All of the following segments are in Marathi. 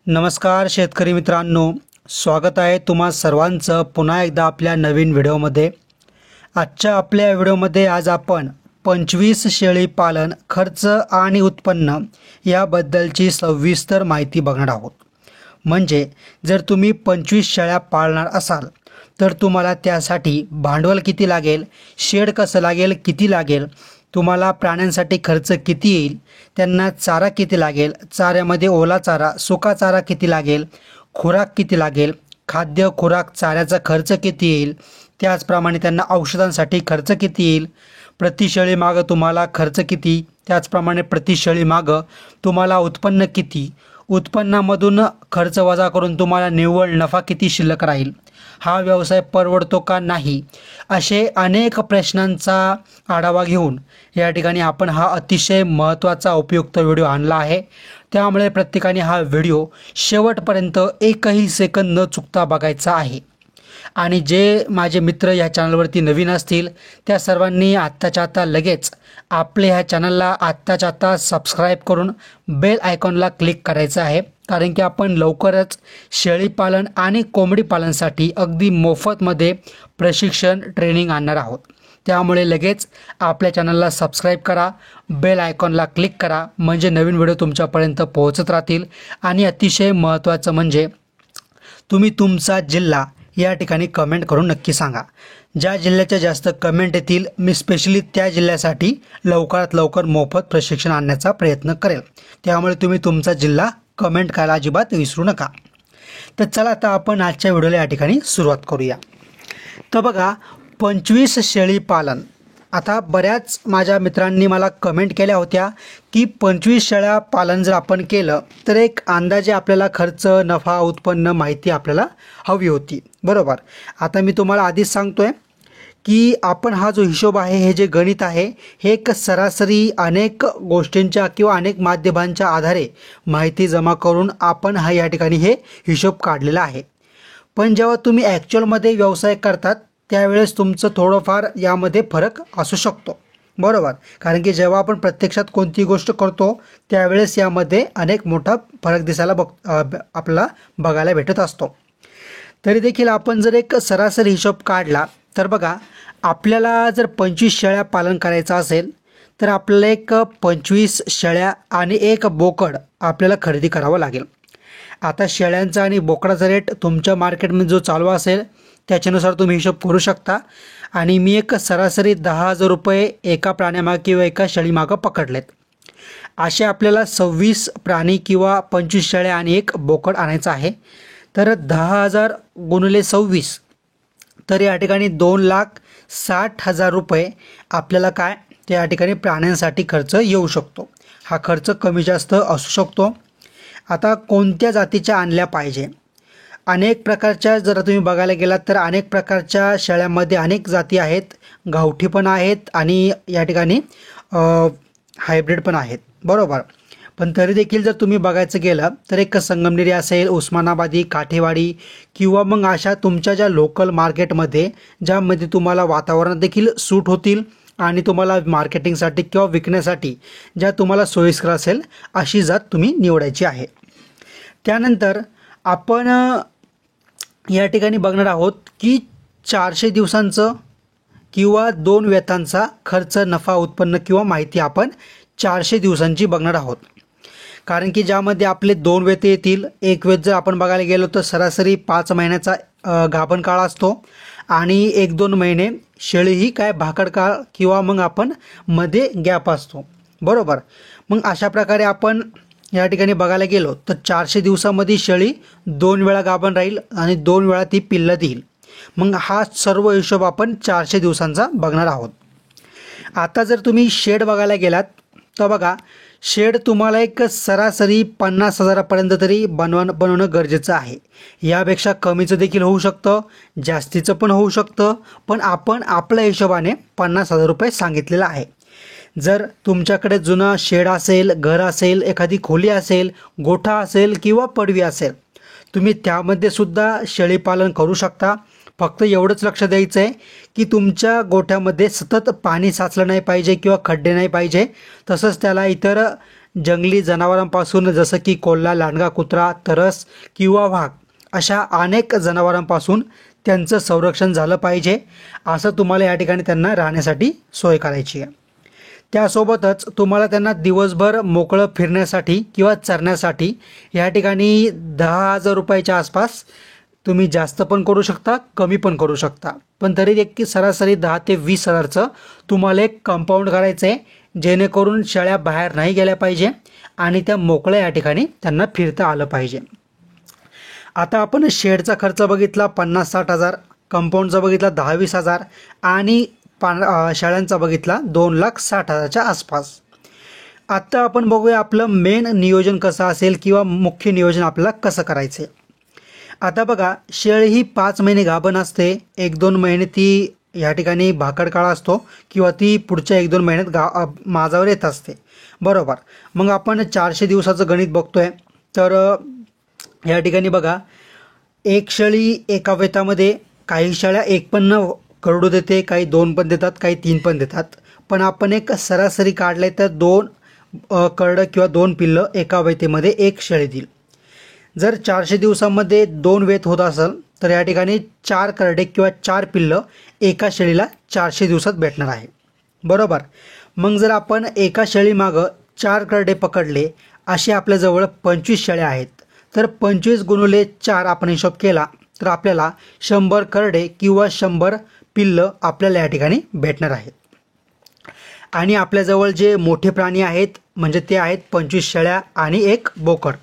नमस्कार शेतकरी मित्रांनो, स्वागत आहे तुम्हा सर्वांचं पुन्हा एकदा आपल्या नवीन व्हिडिओमध्ये। आजच्या आपल्या व्हिडिओमध्ये आज आपण 25 शेळी पालन खर्च आणि उत्पन्न याबद्दलची सविस्तर माहिती बघणार आहोत। म्हणजे जर तुम्ही 25 शेळ्या पाळणार असाल तर तुम्हाला त्यासाठी भांडवल किती लागेल, शेड कसं लागेल, किती लागेल, तुम्हाला प्राण्यांसाठी खर्च किती येईल, त्यांना चारा किती लागेल, चाऱ्यामध्ये ओला चारा, सुका चारा किती लागेल, खुराक किती लागेल, खाद्य खुराक चाऱ्याचा खर्च किती येईल, त्याचप्रमाणे त्यांना औषधांसाठी खर्च किती येईल, प्रति शेळी मागं तुम्हाला खर्च किती, त्याचप्रमाणे प्रति शेळी मागं तुम्हाला उत्पन्न किती, उत्पन्नामधून खर्च वजा करून तुम्हाला निव्वळ नफा किती शिल्लक राहील, हा व्यवसाय परवडतो का नाही, असे अनेक प्रश्नांचा आढावा घेऊन या ठिकाणी आपण हा अतिशय महत्त्वाचा उपयुक्त व्हिडिओ आणला आहे। त्यामुळे प्रत्येकाने हा व्हिडिओ शेवटपर्यंत एकही सेकंद न चुकता बघायचा आहे। आणि जे माझे मित्र या चॅनलवरती नवीन असतील त्या सर्वांनी आत्ताच्या आत्ता लगेच आपल्या ह्या चॅनलला आत्ताच्या आत्ता सबस्क्राईब करून बेल आयकॉनला क्लिक करायचं आहे, कारण की आपण लवकरच शेळी पालन आणि कोंबडी पालनसाठी अगदी मोफतमध्ये प्रशिक्षण ट्रेनिंग आणणार आहोत। त्यामुळे लगेच आपल्या चॅनलला सबस्क्राईब करा, बेल आयकॉनला क्लिक करा, म्हणजे नवीन व्हिडिओ तुमच्यापर्यंत पोहोचत राहतील। आणि अतिशय महत्त्वाचं म्हणजे तुम्ही तुमचा जिल्हा या ठिकाणी कमेंट करून नक्की सांगा। ज्या जिल्ह्याच्या जास्त कमेंट येतील मी स्पेशली त्या जिल्ह्यासाठी लवकरात लवकर मोफत प्रशिक्षण आणण्याचा प्रयत्न करेल। त्यामुळे तुम्ही तुमचा जिल्हा कमेंट करायला अजिबात विसरू नका। तर चला आता आपण आजच्या व्हिडिओला या ठिकाणी सुरुवात करूया। तर बघा, 25 शेळी पालन, आता बऱ्याच माझ्या मित्रांनी मला कमेंट केल्या होत्या की 25 शेळ्या पालन जर आपण केलं तर एक अंदाजे आपल्याला खर्च, नफा, उत्पन्न माहिती आपल्याला हवी होती, बरोबर। आता मी तुम्हाला आधीच सांगतोय की आपण हा जो हिशोब आहे, हे जे गणित आहे, हे एक सरासरी अनेक गोष्टींच्या किंवा अनेक माध्यमांच्या आधारे माहिती जमा करून आपण हा या ठिकाणी हे हिशोब काढलेला आहे। पण जेव्हा तुम्ही ॲक्च्युअलमध्ये व्यवसाय करतात त्यावेळेस तुमचं थोडंफार यामध्ये फरक असू शकतो, बरोबर। कारण की जेव्हा आपण प्रत्यक्षात कोणती गोष्ट करतो त्यावेळेस यामध्ये अनेक मोठा फरक दिसायला आपल्याला बघायला भेटत असतो। तरी देखील आपण जर एक सरासरी हिशोब काढला तर बघा, आपल्याला जर 25 शेळ्या पालन करायचं असेल तर आपल्याला एक 25 शेळ्या आणि एक बोकड आपल्याला खरेदी करावं लागेल। आता शेळ्यांचा आणि बोकडाचा रेट तुमच्या मार्केटमध्ये जो चालू असेल त्याच्यानुसार तुम्ही हिशोब करू शकता। आणि मी एक सरासरी 10,000 रुपये एका प्राण्यामागे किंवा एका शेळीमागं पकडलेत। असे आपल्याला 26 प्राणी किंवा 25 शेळ्या आणि एक बोकड आणायचं आहे। तर 10,000 गुणिले 26 तर या ठिकाणी 2,60,000 रुपये आपल्याला काय त्या ठिकाणी प्राण्यांसाठी खर्च येऊ शकतो। हा खर्च कमी जास्त असू शकतो। आता कोणत्या जातीच्या आणल्या पाहिजे, अनेक प्रकारच्या जर तुम्ही बघायला गेलात तर अनेक प्रकारच्या शेळ्यामध्ये अनेक जाती आहेत, गावठी पण आहेत आणि या ठिकाणी हायब्रिड पण आहेत, बरोबर। पण तरी देखील जर तुम्ही बघायचं गेलं तर एक संगमनेरी असेल, उस्मानाबादी, काठेवाडी किंवा मग अशा तुमच्या ज्या लोकल मार्केटमध्ये ज्यामध्ये तुम्हाला वातावरण देखील सूट होतील आणि तुम्हाला मार्केटिंगसाठी किंवा विकण्यासाठी ज्या तुम्हाला सोयीस्कर असेल अशी जात तुम्ही निवडायची आहे। त्यानंतर आपण या ठिकाणी बघणार आहोत की 400 दिवसांचं किंवा 2 वेतांचा खर्च, नफा, उत्पन्न किंवा माहिती आपण 400 दिवसांची बघणार आहोत। कारण की ज्यामध्ये आपले 2 वेते येतील। एक वेत जर आपण बघायला गेलो तर सरासरी 5 महिन्याचा गाभण काळ असतो आणि 1-2 महिने शेळी ही काय भाकड काळ किंवा मग आपण मध्ये गॅप असतो, बरोबर। मग अशा प्रकारे आपण या ठिकाणी बघायला गेलो तर 400 दिवसामध्ये शेळी 2 वेळा गाभण राहील आणि 2 वेळा ती पिल्लं देईल। मग हा सर्व हिशोब आपण 400 दिवसांचा बघणार आहोत। आता जर तुम्ही शेड बघायला गेलात तर बघा, शेड तुम्हाला एक सरासरी 50,000पर्यंत तरी बनवणं गरजेचं आहे। यापेक्षा कमीचं देखील होऊ शकतं, जास्तीचं पण होऊ शकतं, पण आपण आपल्या हिशोबाने 50,000 रुपये सांगितलेलं आहे। जर तुमच्याकडे जुना शेड असेल, घर असेल, एखादी खोली असेल, गोठा असेल किंवा पडवी असेल, तुम्ही त्यामध्ये सुद्धा शेळी पालन करू शकता। फक्त एवढंच लक्ष द्यायचं आहे की तुमच्या गोठ्यामध्ये सतत पाणी साचलं नाही पाहिजे किंवा खड्डे नाही पाहिजे। तसंच त्याला इतर जंगली जनावरांपासून जसं की कोल्हा, लांडगा, कुत्रा, तरस किंवा वाघ अशा अनेक जनावरांपासून त्यांचं संरक्षण झालं पाहिजे, असं तुम्हाला या ठिकाणी त्यांना राहण्यासाठी सोय करायची आहे. त्यासोबतच तुम्हाला त्यांना दिवसभर मोकळं फिरण्यासाठी किंवा चरण्यासाठी या ठिकाणी 10,000 रुपयाच्या आसपास तुम्ही जास्त पण करू शकता, कमी पण करू शकता, पण तरी एक की सरासरी 10 ते 20,000चं तुम्हाला एक कंपाऊंड करायचं आहे, जेणेकरून शेळ्या बाहेर नाही गेल्या पाहिजे आणि त्या मोकळ्या या ठिकाणी त्यांना फिरता आलं पाहिजे. आता आपण शेडचा खर्च बघितला 50-60,000, कंपाऊंडचा बघितला 10-20,000 आणि शेळ्यांचा बघितला 2,60,000च्या आसपास. आत्ता आपण बघूया आपलं मेन नियोजन कसं असेल किंवा मुख्य नियोजन आपल्याला कसं करायचं आहे. आता बघा, शेळी ही 5 महिने गाभण असते, 1-2 महिने ती या ठिकाणी भाकड काळ असतो किंवा ती पुढच्या 1-2 महिन्यात माझावर येत असते, बरोबर. मग आपण 400 दिवसाचं गणित बघतोय, तर या ठिकाणी बघा, एक शेळी एका वेतामध्ये, काही शेळ्या 1 पण करडू देते, काही 2 पण देतात, काही 3 पण देतात, पण आपण एक सरासरी काढले तर 2 करडं किंवा 2 पिल्लं एका वेतेमध्ये एक शेळी देईल. जर 400 दिवसामध्ये 2 वेत होत असेल तर या ठिकाणी 4 करडे किंवा 4 पिल्लं एका शेळीला 400 दिवसात भेटणार आहे, बरोबर. मग जर आपण एका शेळीमागं 4 करडे पकडले, असे आपल्याजवळ 25 शेळ्या आहेत, तर 25 गुणिले 4 आपण हिशोब केला तर आपल्याला 100 करडे किंवा 100 पिल्लं आपल्याला या ठिकाणी भेटणार आहेत. आणि आपल्याजवळ जे मोठे प्राणी आहेत म्हणजे ते आहेत 25 शेळ्या आणि 1 बोकड,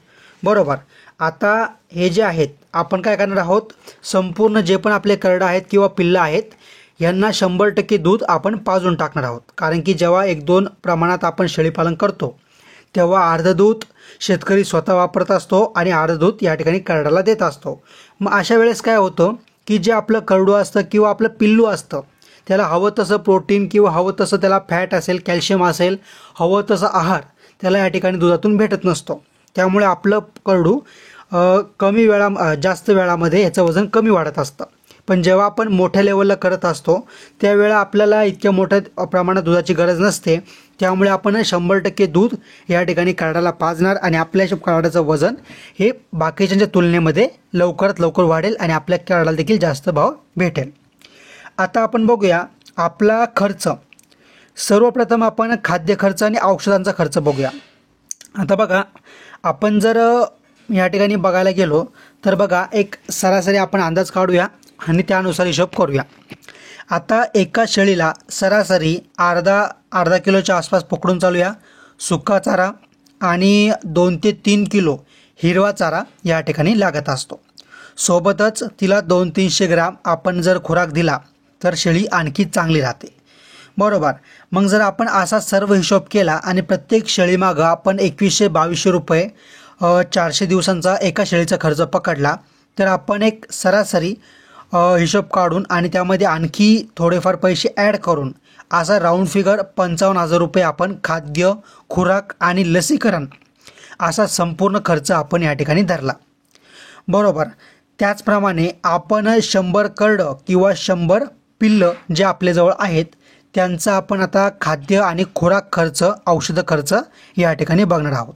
बरोबर. आता हे जे आहेत आपण काय करणार आहोत, संपूर्ण जे पण आपले करडं आहेत किंवा पिल्लं आहेत यांना 100% दूध आपण पाजून टाकणार आहोत. कारण की जेव्हा 1-2 प्रमाणात आपण शेळीपालन करतो तेव्हा अर्ध दूध शेतकरी स्वतः वापरत असतो आणि अर्ध दूध या ठिकाणी करडाला देत असतो. मग अशा वेळेस काय होतं की जे आपलं करडू असतं किंवा आपलं पिल्लू असतं त्याला हवं तसं प्रोटीन किंवा हवं तसं त्याला फॅट असेल, कॅल्शियम असेल, हवं तसं आहार त्याला या ठिकाणी दुधातून भेटत नसतो. त्यामुळे आपलं करडू जास्त वेळामध्ये याचं वजन कमी वाढत असतं. पण जेव्हा आपण मोठ्या लेवलला करत असतो त्यावेळेला आपल्याला इतक्या मोठ्या प्रमाणात दुधाची गरज नसते, त्यामुळे आपण 100% दूध या ठिकाणी करडाला पाजणार आणि आपल्या करडाचं वजन हे बाकीच्या तुलनेमध्ये लवकरात लवकर वाढेल आणि आपल्या करडाला देखील जास्त भाव भेटेल. आता आपण बघूया आपला खर्च. सर्वप्रथम आपण खाद्य खर्च आणि औषधांचा खर्च बघूया. आता बघा, आपण जर या ठिकाणी बघायला गेलो तर बघा, एक सरासरी आपण अंदाज काढूया आणि त्यानुसार हिशोब करूया. आता एका शेळीला सरासरी अर्धा किलोच्या आसपास पकडून चालूया सुका चारा आणि 2 ते 3 किलो हिरवा चारा या ठिकाणी लागत असतो. सोबतच तिला 200-300 ग्राम आपण जर खुराक दिला तर शेळी आणखी चांगली राहते, बरोबर. मग जर आपण असा सर्व हिशोब केला आणि प्रत्येक शेळीमागं आपण 2100-2200 रुपये 400 दिवसांचा एका शेळीचा खर्च पकडला तर आपण एक सरासरी हिशोब काढून आणि त्यामध्ये आणखी थोडेफार पैसे ॲड करून असा राऊंड फिगर 55,000 रुपये आपण खाद्य, खुराक आणि लसीकरण असा संपूर्ण खर्च आपण या ठिकाणी धरला, बरोबर. त्याचप्रमाणे आपण 100 करडं किंवा 100 पिल्लं जे आपल्याजवळ आहेत त्यांचा आपण आता खाद्य आणि खुराक खर्च, औषध खर्च या ठिकाणी बघणार आहोत.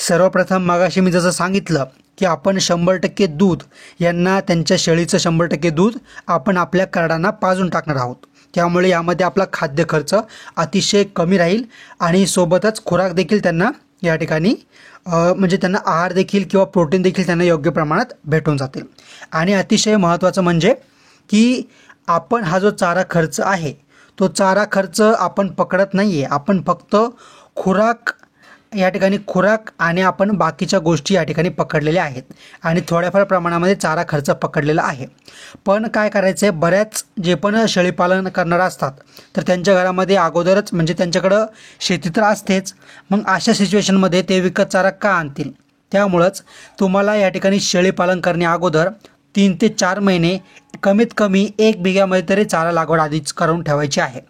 सर्वप्रथम मगाशी मी जसं सांगितलं की आपण 100% दूध यांना त्यांच्या शेळीचं 100% दूध आपण आपल्या करडांना पाजून टाकणार आहोत. त्यामुळे यामध्ये आपला खाद्य खर्च अतिशय कमी राहील आणि सोबतच खुराक देखील त्यांना या ठिकाणी म्हणजे त्यांना आहार देखील किंवा प्रोटीन देखील त्यांना योग्य प्रमाणात भेटून जातील. आणि अतिशय महत्त्वाचं म्हणजे की आपण हा जो चारा खर्च आहे तो चारा खर्च आपण पकडत नाही आहे, आपण फक्त खुराक या ठिकाणी खुराक आणि आपण बाकीच्या गोष्टी या ठिकाणी पकडलेल्या आहेत आणि थोड्याफार प्रमाणामध्ये चारा खर्च पकडलेला आहे. पण काय करायचं आहे, बऱ्याच जे पण शेळीपालन करणारे असतात तर त्यांच्या घरामध्ये अगोदरच म्हणजे त्यांच्याकडं शेती तर असतेच, मग अशा सिच्युएशनमध्ये ते विकत चारा का आणतील. त्यामुळंच तुम्हाला या ठिकाणी शेळीपालन करण्या अगोदर 3 ते 4 महिने कमीत कमी 1 बिघ्यामध्ये तरी चारा लागवड आधीच करून ठेवायची आहे.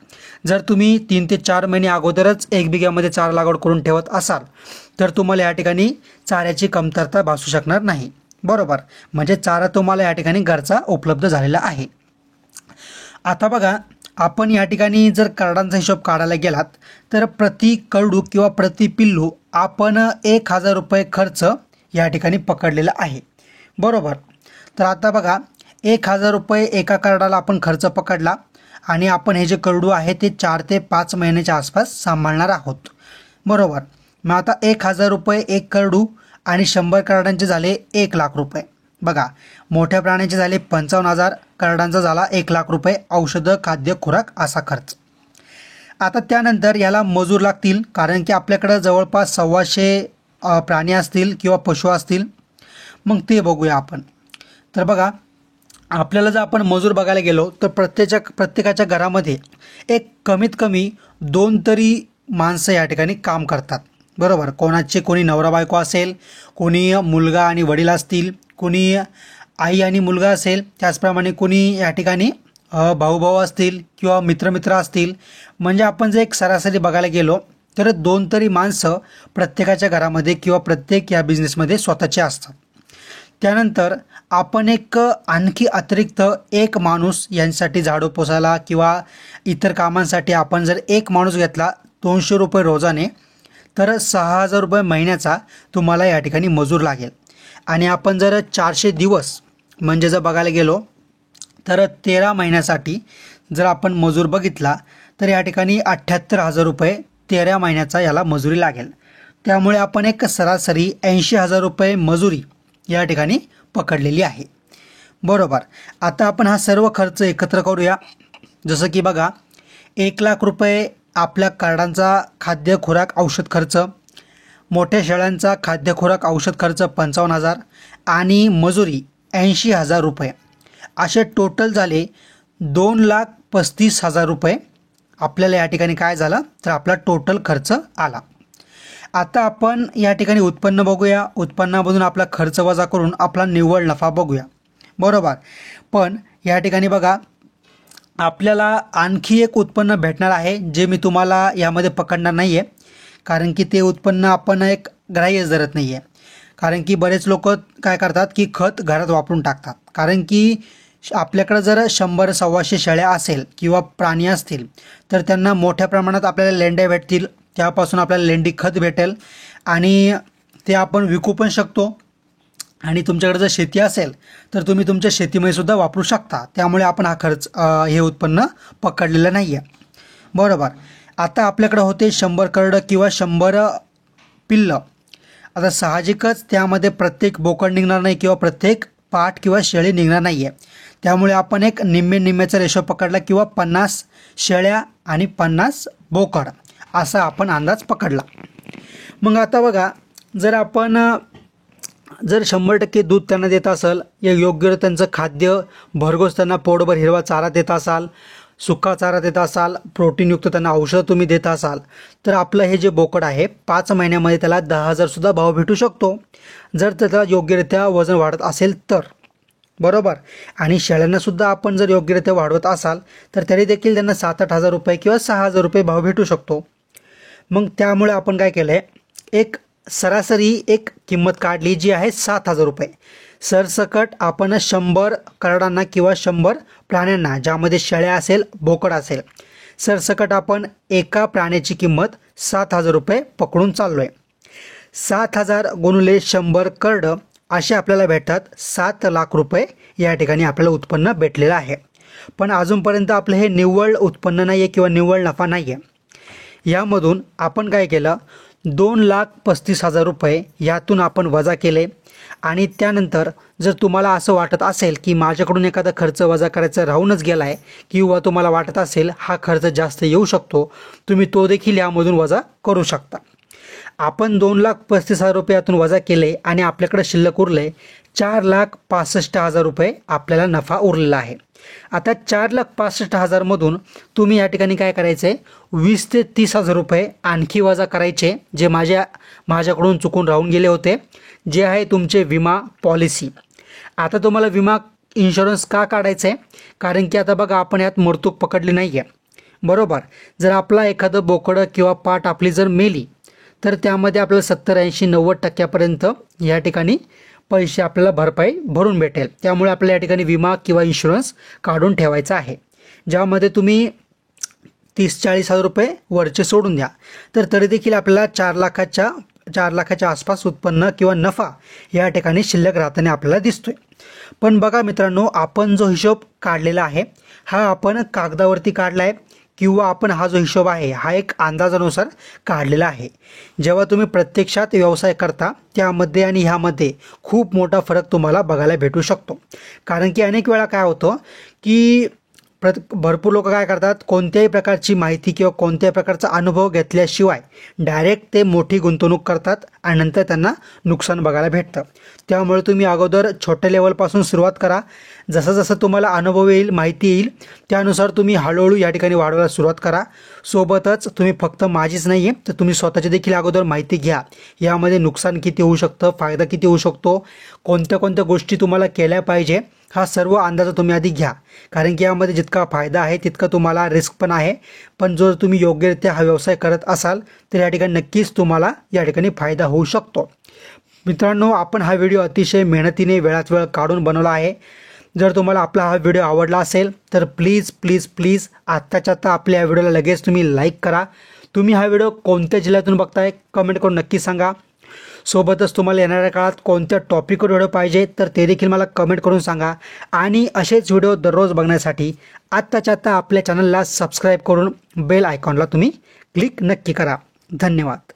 जर तुम्ही 3 ते 4 महिने अगोदरच 1 बिघ्यामध्ये चारा लागवड करून ठेवत असाल तर तुम्हाला या ठिकाणी चाऱ्याची कमतरता भासू शकणार नाही, बरोबर. म्हणजे चारा तुम्हाला या ठिकाणी घरचा उपलब्ध झालेला आहे. आता बघा, आपण या ठिकाणी जर करडांचा हिशोब काढायला गेलात तर प्रति करडू किंवा प्रति पिल्लू आपण 1000 रुपये खर्च या ठिकाणी पकडलेला आहे, बरोबर. तर आता बघा 1000 रुपये एका कार्डाला आपण खर्च पकडला आणि आपण हे जे करडू आहे ते 4 ते 5 महिन्याच्या आसपास सांभाळणार आहोत, बरोबर. मग आता 1000 रुपये एक करडू आणि 100 कार्डांचे झाले 1 लाख रुपये. बघा मोठ्या प्राण्यांचे झाले 55,000, कार्डांचा झाला 1 लाख रुपये, औषधं खाद्य खुराक असा खर्च. आता त्यानंतर याला मजूर लागतील, कारण की आपल्याकडं जवळपास 125 प्राणी असतील किंवा पशु असतील. मग ते बघूया आपण. तर बघा आपल्याला जर आपण मजूर बघायला गेलो तर प्रत्येकाच्या घरामध्ये एक कमीत कमी 2 तरी माणसं या ठिकाणी काम करतात, बरोबर. कोणी नवरा बायको असेल, कोणी मुलगा आणि वडील असतील, कोणी आई आणि मुलगा असेल, त्याचप्रमाणे कोणी या ठिकाणी भाऊ असतील किंवा मित्र असतील. म्हणजे आपण जर एक सरासरी बघायला गेलो तर 2 तरी माणसं प्रत्येकाच्या घरामध्ये किंवा प्रत्येक या बिझनेसमध्ये स्वतःचे असतात. त्यानंतर आपण एक आणखी अतिरिक्त एक माणूस यांसाठी झाडू पोसायला किंवा इतर कामांसाठी आपण जर एक माणूस घेतला 200 रुपये रोजाने, तर 6000 रुपये महिन्याचा तुम्हाला या ठिकाणी मजूर लागेल. आणि आपण जर 400 दिवस म्हणजे जर बघायला गेलो तर 13 महिन्यासाठी जर आपण मजूर बघितला तर या ठिकाणी 78,000 रुपये 13 महिन्याचा याला मजुरी लागेल. त्यामुळे आपण एक सरासरी 80,000 रुपये मजुरी या ठिकाणी पकडलेली आहे, बरोबर. आता आपण हा सर्व खर्च एकत्र करूया. जसं की बघा 1 लाख रुपये आपल्या कार्डांचा खाद्य खुराक औषध खर्च, मोठ्या शेळ्यांचा खाद्य खुराक औषध खर्च 55,000 आणि मजुरी 80,000 रुपये, असे टोटल झाले 2,35,000 रुपये. आपल्याला या ठिकाणी काय झालं तर आपला टोटल खर्च आला. आता आपण या ठिकाणी उत्पन्न बघूया. उत्पन्नामधून आपला खर्च वजा करून आपला निव्वळ नफा बघूया, बरोबर. पण या ठिकाणी बघा आपल्याला आणखी एक उत्पन्न भेटणार आहे जे मी तुम्हाला यामध्ये पकडणार नाही आहे, कारण की ते उत्पन्न आपण एक ग्राह्यच धरत नाही आहे. कारण की बरेच लोक काय करतात की खत घरात वापरून टाकतात. कारण की आपल्याकडं जर 100-125 शेळ्या असेल किंवा प्राणी असतील तर त्यांना मोठ्या प्रमाणात आपल्याला लेंड्या भेटतील, त्यापासून आपल्याला लेंडी खत भेटेल आणि ते आपण विकू पण शकतो. आणि तुमच्याकडे जर शेती असेल तर तुम्ही तुमच्या शेतीमध्ये सुद्धा वापरू शकता. त्यामुळे आपण हा खर्च हे उत्पन्न पकडलेलं नाही आहे, बरोबर. आता आपल्याकडे होते 100 करडं किंवा 100 पिल्लं. आता साहजिकच त्यामध्ये प्रत्येक बोकड निघणार नाही किंवा प्रत्येक पाठ किंवा शेळी निघणार नाही आहे. त्यामुळे आपण एक निम्म्याचा रेशो पकडला किंवा 50 शेळ्या आणि 50 बोकड असा आपण अंदाज पकडला. मग आता बघा जर आपण 100% दूध त्यांना देत असाल, या योग्य त्यांचं खाद्य भरघोस त्यांना पोटभर हिरवा चारा देत असाल, सुका चारा देत असाल, प्रोटीनयुक्त त्यांना औषध तुम्ही देत असाल, तर आपलं हे जे बोकड आहे 5 महिन्यामध्ये त्याला 10,000 सुद्धा भाव भेटू शकतो, जर त्याला योग्यरित्या वजन वाढत असेल तर, बरोबर. आणि शेळ्यांनासुद्धा आपण जर योग्यरित्या वाढवत असाल तर तरी देखील त्यांना 7,000-8,000 रुपये किंवा 6,000 रुपये भाव भेटू शकतो. मग त्यामुळे आपण काय केलं आहे, एक सरासरी एक किंमत काढली जी आहे 7,000 रुपये. सरसकट आपण 100 करडांना किंवा 100 प्राण्यांना, ज्यामध्ये शेळ्या असेल बोकड असेल, सरसकट आपण एका प्राण्याची किंमत 7,000 रुपये पकडून चाललो आहे. 7,000 गुणिले 100 करड असे आपल्याला भेटतात 7 लाख रुपये या ठिकाणी आपल्याला उत्पन्न भेटलेलं आहे. पण अजूनपर्यंत आपलं हे निव्वळ उत्पन्न नाही आहे किंवा निव्वळ नफा नाही आहे. यामधून आपण काय केलं, 2,35,000 रुपये यातून आपण वजा केले. आणि त्यानंतर जर तुम्हाला असं वाटत असेल की माझ्याकडून एखादा खर्च वजा करायचा राहूनच गेला आहे किंवा तुम्हाला वाटत असेल हा खर्च जास्त येऊ शकतो, तुम्ही तो देखील यामधून वजा करू शकता. आपण 2,35,000 रुपये यातून वजा केले आणि आपल्याकडे शिल्लक उरले 4,65,000 रुपये आपल्याला नफा उरलेला आहे. आता 4,65,000 मधून तुम्ही या ठिकाणी काय करायचं आहे, 20,000 ते 30,000 रुपये आणखी वजा करायचे जे माझ्याकडून चुकून राहून गेले होते, जे आहे तुमचे विमा पॉलिसी. आता तुम्हाला विमा इन्शुरन्स का काढायचं आहे, कारण की आता बघा आपण यात मरतूक पकडली नाही आहे, बरोबर. जर आपला एखादं बोकडं किंवा पाठ आपली जर मेली तर त्यामध्ये आपल्याला 70-80-90% या ठिकाणी पैसे आपल्याला भरपाई भरून भेटेल. त्यामुळे आपल्याला या ठिकाणी विमा किंवा इन्शुरन्स काढून ठेवायचा आहे, ज्यामध्ये तुम्ही 30-40,000 रुपये वरचे सोडून द्या तर तरी देखील आपल्याला 4 लाखाच्या 4 लाखाच्या आसपास उत्पन्न किंवा नफा या ठिकाणी शिल्लक राहताना आपल्याला दिसतोय। पण बघा मित्रांनो, आपण जो हिशोब काढलेला आहे हा आपण कागदावरती काढला आहे किंवा आपण हा जो हिशोब आहे हा एक अंदाजानुसार काढलेला आहे। जेव्हा तुम्ही प्रत्यक्षात व्यवसाय करता त्यामध्ये आणि ह्यामध्ये खूप मोठा फरक तुम्हाला बघायला भेटू शकतो। कारण की अनेक वेळा काय होतं की भरपूर लोक काय करतात, कोणत्याही प्रकारची माहिती किंवा कोणत्याही प्रकारचा अनुभव घेतल्याशिवाय डायरेक्ट ते मोठी गुंतवणूक करतात आणि नंतर त्यांना नुकसान बघायला भेटतं। त्यामुळे तुम्ही अगोदर छोट्या लेवलपासून सुरुवात करा। जसं जसं तुम्हाला अनुभव येईल, माहिती येईल, त्यानुसार तुम्ही हळूहळू या ठिकाणी वाढवायला सुरुवात करा। सोबतच तुम्ही फक्त माझीच नाही आहे तर तुम्ही स्वतःची देखील अगोदर माहिती घ्या। यामध्ये नुकसान किती होऊ शकतं, फायदा किती होऊ शकतो, कोणत्या कोणत्या गोष्टी तुम्हाला केल्या पाहिजे, हा सर्व अंदाज तुम्ही आधी घ्या। कारण की यामध्ये जितका फायदा आहे तितका तुम्हाला रिस्क पण आहे। पण जर तुम्ही योग्यरित्या हा व्यवसाय करत असाल तर या ठिकाणी नक्कीच तुम्हाला या ठिकाणी फायदा होऊ शकतो। मित्रांनो, आपण हा व्हिडिओ अतिशय मेहनतीने वेळात वेळ काढून बनवला आहे। जर तुम्हाला आपला हा व्हिडिओ आवडला असेल तर प्लीज प्लीज प्लीज आत्ताच्या आत्ता आपल्या या व्हिडिओला लगेच तुम्ही लाईक करा। तुम्ही हा व्हिडिओ कोणत्या जिल्ह्यातून बघताय कमेंट करून नक्की सांगा। सोबतच तुम्हाला येणाऱ्या काळात कोणत्या टॉपिकवर व्हिडिओ पाहिजे तर ते देखील मला कमेंट करून सांगा। आणि असेच व्हिडिओ दररोज बघण्यासाठी आत्ताच्या आत्ता आपल्या चॅनलला सबस्क्राईब करून बेल आयकॉनला तुम्ही क्लिक नक्की करा। धन्यवाद।